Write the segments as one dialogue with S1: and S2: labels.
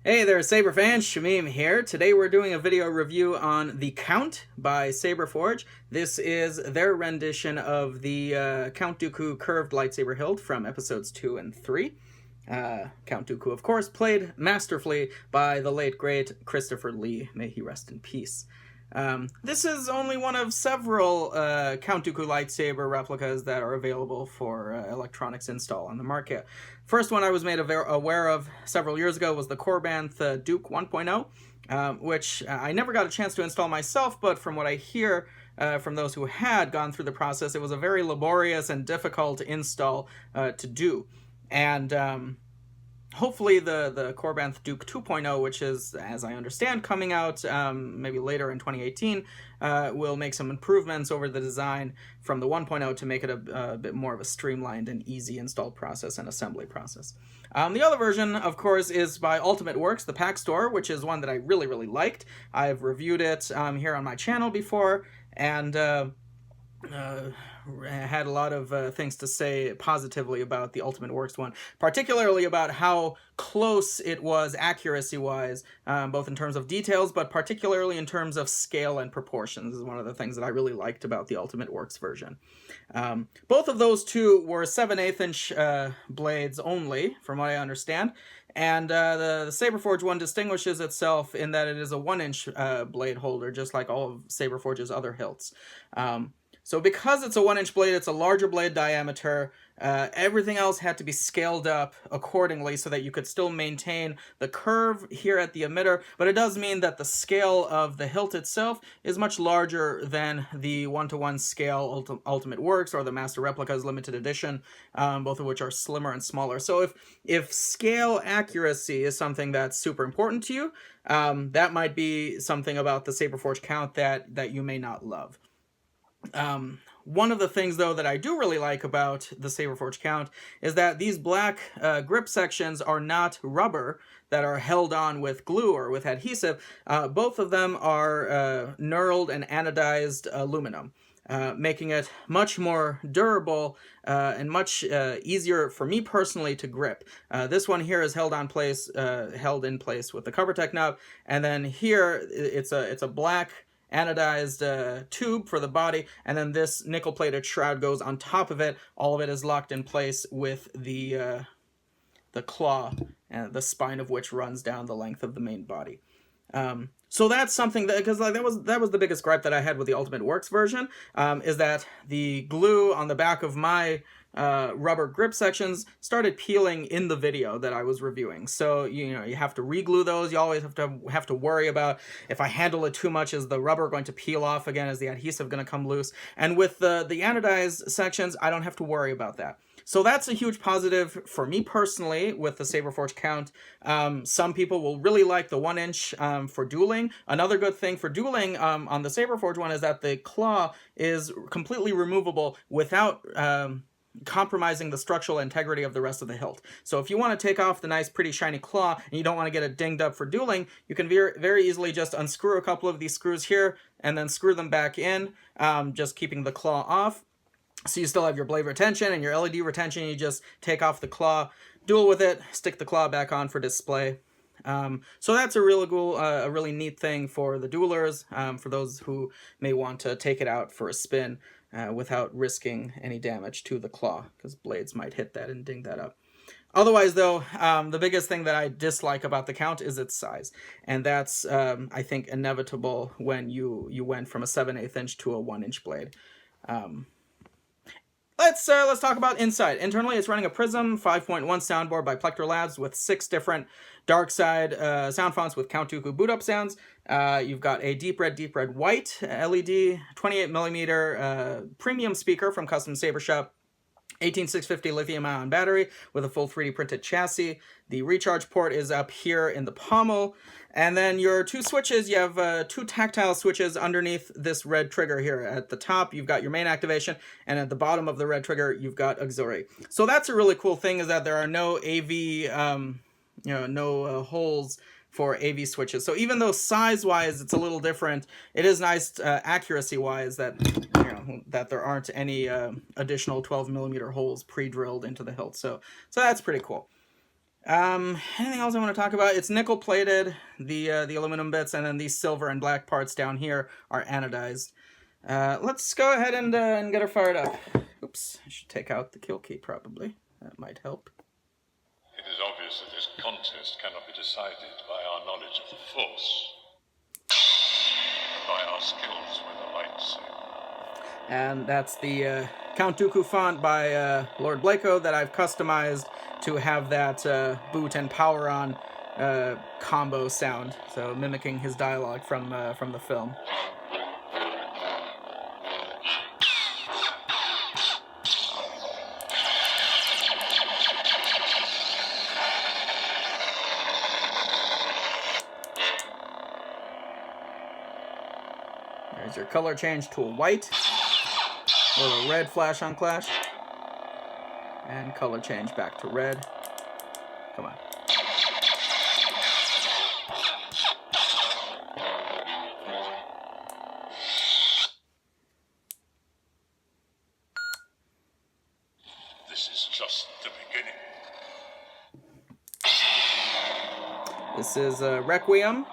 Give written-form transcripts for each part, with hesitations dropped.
S1: Hey there, Saber fans, Shamim here. Today we're doing a video review on the Count by SaberForge. This is their rendition of the Count Dooku curved lightsaber hilt from episodes 2 and 3. Count Dooku, of course, played masterfully by the late great Christopher Lee. May he rest in peace. This is only one of several Count Dooku lightsaber replicas that are available for electronics install on the market. First one I was made aware of several years ago was the Korbanth Duke 1.0, which I never got a chance to install myself, but from what I hear from those who had gone through the process, it was a very laborious and difficult install to do. And hopefully the Korbanth Duke 2.0, which is, as I understand, coming out maybe later in 2018, will make some improvements over the design from the 1.0 to make it a bit more of a streamlined and easy install process and assembly process. The other version, of course, is by Ultimate Works, the Pack Store, which is one that I really liked. I've reviewed it here on my channel before, and had a lot of things to say positively about the Ultimate Works one, particularly about how close it was accuracy-wise, both in terms of details, but particularly in terms of scale and proportions. This is one of the things that I really liked about the Ultimate Works version. Both of those two were 7/8 inch blades only, from what I understand. And the SaberForge one distinguishes itself in that it is a 1-inch blade holder, just like all of SaberForge's other hilts. So because it's a 1-inch blade, it's a larger blade diameter. Everything else had to be scaled up accordingly so that you could still maintain the curve here at the emitter, but it does mean that the scale of the hilt itself is much larger than the 1-to-1 scale Ultimate Works or the Master Replicas Limited Edition, both of which are slimmer and smaller. So if scale accuracy is something that's super important to you, that might be something about the SaberForge Count that you may not love. One of the things, though, that I do really like about the SaberForge Count is that these black grip sections are not rubber that are held on with glue or with adhesive. Both of them are knurled and anodized aluminum, making it much more durable and much easier for me personally to grip. This one here is held in place with the CoverTech nub, and then here it's a black anodized tube for the body, and then this nickel-plated shroud goes on top of it. All of it is locked in place with the claw, the spine of which runs down the length of the main body. So that's something that, because like that was the biggest gripe that I had with the Ultimate Works version, is that the glue on the back of my rubber grip sections started peeling in the video that I was reviewing. So you have to re-glue those. You always have to worry about, if I handle it too much, is the rubber going to peel off again? Is the adhesive going to come loose? And with the anodized sections, I don't have to worry about that. So that's a huge positive for me personally with the SaberForge Count. Some people will really like the 1-inch for dueling. Another good thing for dueling on the SaberForge one is that the claw is completely removable without compromising the structural integrity of the rest of the hilt. So if you want to take off the nice pretty shiny claw and you don't want to get it dinged up for dueling, you can very easily just unscrew a couple of these screws here and then screw them back in, just keeping the claw off. So you still have your blade retention and your LED retention. You just take off the claw, duel with it, stick the claw back on for display. So that's a really neat thing for the duelers, for those who may want to take it out for a spin without risking any damage to the claw, because blades might hit that and ding that up. Otherwise, though, the biggest thing that I dislike about the Count is its size, and that's, I think, inevitable when you went from a 7/8 inch to a 1-inch blade. Let's talk about inside. Internally, it's running a Prism 5.1 soundboard by Plector Labs with 6 different dark side sound fonts with Count Dooku boot up sounds. You've got a deep red white LED 28mm premium speaker from Custom Saber Shop. 18650 lithium-ion battery with a full 3D printed chassis. The recharge port is up here in the pommel. And then your 2 switches, you have 2 tactile switches underneath this red trigger here. At the top, you've got your main activation, and at the bottom of the red trigger, you've got auxiliary. So that's a really cool thing, is that there are no AV, holes for AV switches. So even though size-wise it's a little different, it is nice accuracy-wise that that there aren't any additional 12mm holes pre-drilled into the hilt. So that's pretty cool. Anything else I want to talk about? It's nickel plated, the aluminum bits, and then these silver and black parts down here are anodized. Let's go ahead and get her fired up. Oops, I should take out the kill key probably. That might help.
S2: It is obvious that this contest cannot be decided by our knowledge of the Force, but by our skills with the lightsaber.
S1: And that's the Count Dooku font by Lord Blako that I've customized to have that boot and power on combo sound, so mimicking his dialogue from the film. There's your color change to a white. A little red flash on Clash. And color change back to red. Come on.
S2: This is just the beginning.
S1: This is Requiem.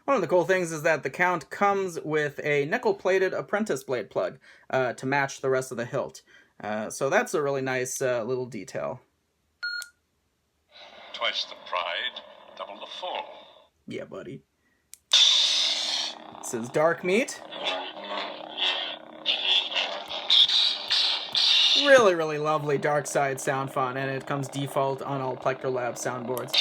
S1: One of the cool things is that the Count comes with a nickel-plated apprentice blade plug to match the rest of the hilt. So that's a really nice little detail.
S2: Twice the pride, double the fall.
S1: Yeah, buddy. This is Dark Meat. Really, really lovely Dark Side sound font, and it comes default on all Plector Lab soundboards.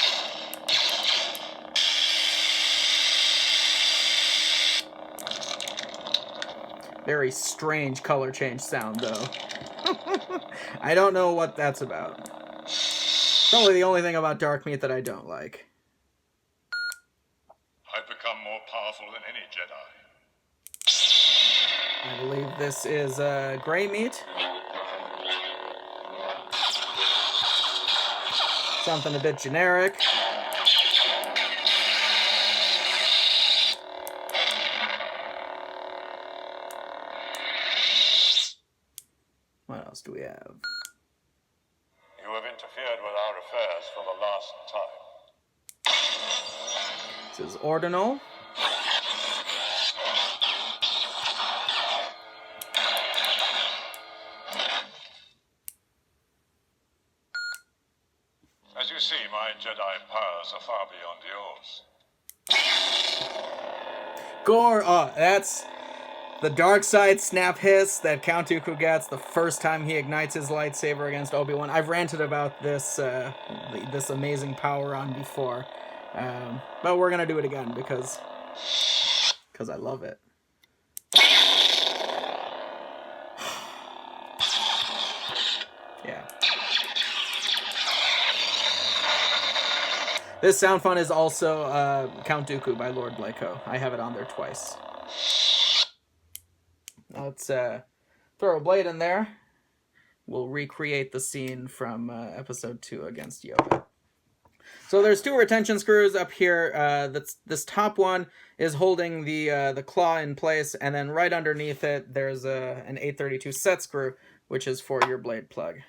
S1: Very strange color change sound, though. I don't know what that's about. Probably the only thing about Dark Meat that I don't like.
S2: I've become more powerful than any Jedi.
S1: I believe this is Gray Meat. Something a bit generic. What else do we have?
S2: You have interfered with our affairs for the last time.
S1: This is Ordinal.
S2: As you see, my Jedi powers are far beyond yours.
S1: Gore! Oh, that's the dark side snap hiss that Count Dooku gets the first time he ignites his lightsaber against Obi-Wan. I've ranted about this this amazing power on before, but we're gonna do it again because I love it. Yeah. This sound font is also Count Dooku by Lord Blako. I have it on there twice. Let's throw a blade in there. We'll recreate the scene from episode 2 against Yoda. So there's 2 retention screws up here. This top one is holding the claw in place, and then right underneath it there's an 832 set screw, which is for your blade plug.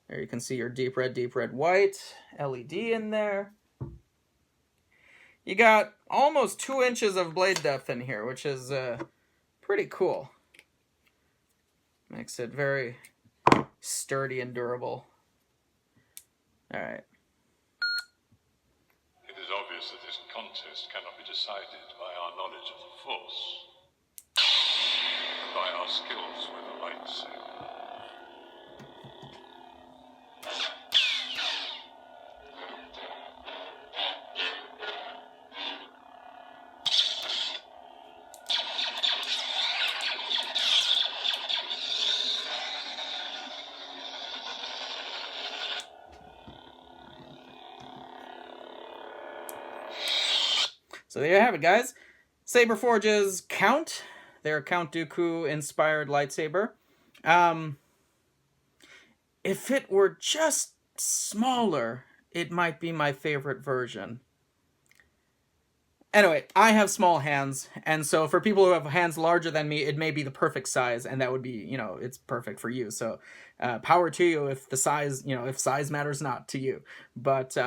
S1: There you can see your deep red, white LED in there. You got almost 2 inches of blade depth in here, which is pretty cool. Makes it very sturdy and durable. Alright.
S2: It is obvious that this contest cannot be decided by our knowledge of the Force, but by our skills with the lightsaber.
S1: So there you have it, guys. SaberForge's Count. Their Count Dooku-inspired lightsaber. If it were just smaller, it might be my favorite version. Anyway, I have small hands, and so for people who have hands larger than me, it may be the perfect size, and that would be, it's perfect for you. So, power to you if the size, if size matters not to you. But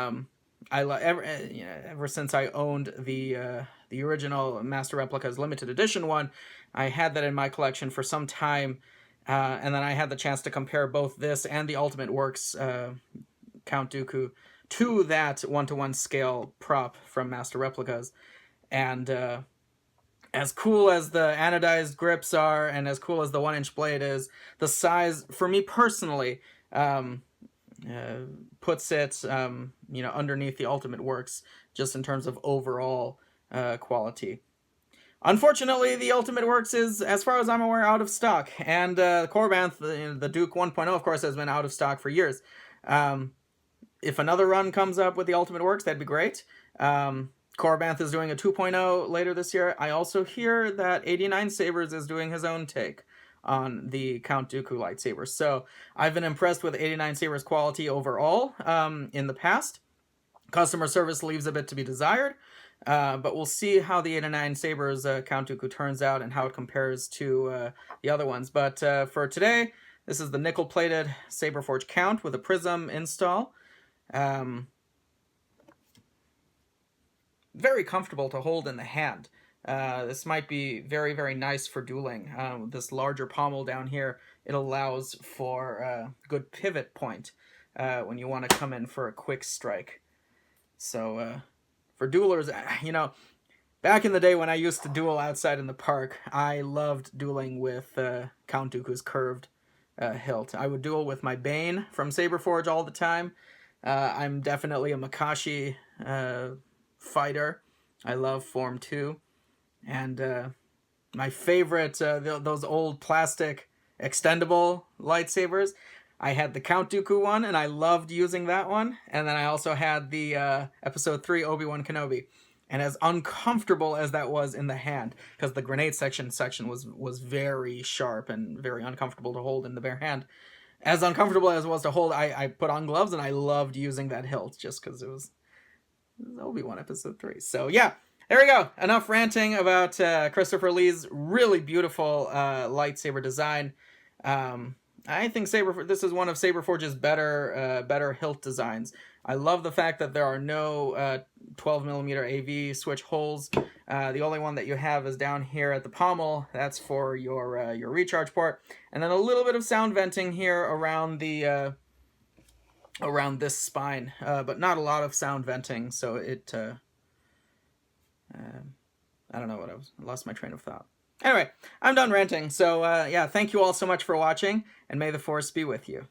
S1: ever since I owned the original Master Replicas limited edition one, I had that in my collection for some time, and then I had the chance to compare both this and the Ultimate Works Count Dooku to that 1-to-1 scale prop from Master Replicas. And as cool as the anodized grips are, and as cool as the 1-inch blade is, the size, for me personally, puts it, underneath the Ultimate Works, just in terms of overall quality. Unfortunately, the Ultimate Works is, as far as I'm aware, out of stock, and Korbanth, the Duke 1.0, of course, has been out of stock for years. If another run comes up with the Ultimate Works, that'd be great. Korbanth is doing a 2.0 later this year. I also hear that 89 Sabers is doing his own take on the Count Dooku lightsaber. So I've been impressed with 89 Sabers quality overall in the past. Customer service leaves a bit to be desired, but we'll see how the 89 Sabers Count Dooku turns out and how it compares to the other ones. But for today, this is the nickel-plated SaberForge Count with a Prism install. Very comfortable to hold in the hand. This might be very, very nice for dueling. This larger pommel down here, it allows for a good pivot point when you want to come in for a quick strike. So for duelers, back in the day when I used to duel outside in the park, I loved dueling with Count Dooku's curved hilt. I would duel with my Bane from SaberForge all the time. I'm definitely a Makashi fighter. I love Form 2. And my favorite, those old plastic extendable lightsabers, I had the Count Dooku one, and I loved using that one. And then I also had the Episode 3 Obi-Wan Kenobi. And as uncomfortable as that was in the hand, because the grenade section was very sharp and very uncomfortable to hold in the bare hand, as uncomfortable as it was to hold, I put on gloves, and I loved using that hilt just because it was Obi-Wan Episode 3. So yeah, there we go. Enough ranting about Christopher Lee's really beautiful lightsaber design. I think this is one of SaberForge's better hilt designs. I love the fact that there are no 12mm AV switch holes. The only one that you have is down here at the pommel. That's for your recharge port, and then a little bit of sound venting here around the around this spine, but not a lot of sound venting. So it, I don't know what I lost my train of thought. Anyway, I'm done ranting. So yeah, thank you all so much for watching, and may the Force be with you.